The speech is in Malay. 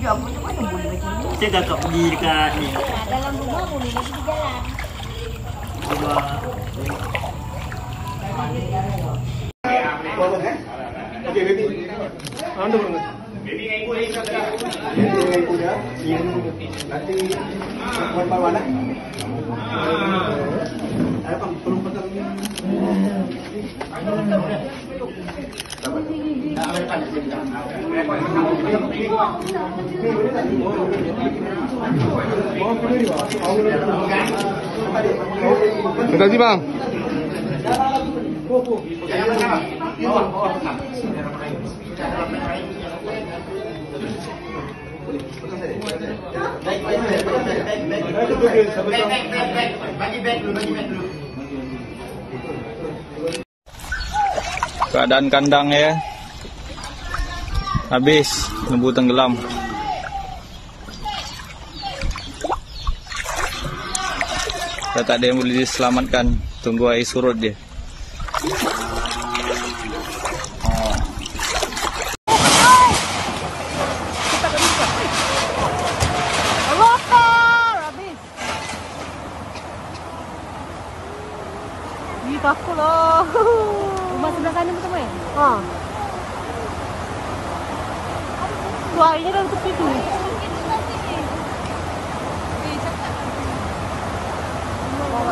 Ya ampun, cuma boleh macam ni. Saya kakak pergi dekat ni. Dalam rumah boleh lagi di jalan. Coba. Okey, baby. Anda mana? Baby dengan ibu lagi satu dah. Baby dengan ibu dah. Nanti wan-wan lah. Apa tolong patang ni? Terima kasih bang. Keadaan kandang ya, habis lembu tenggelam. Tak ada yang boleh diselamatkan, tunggu air surut dia. Takut lah. Rumah sebelah sana betul kan? Ha. Tu airnya dalam tepi tu. Bawa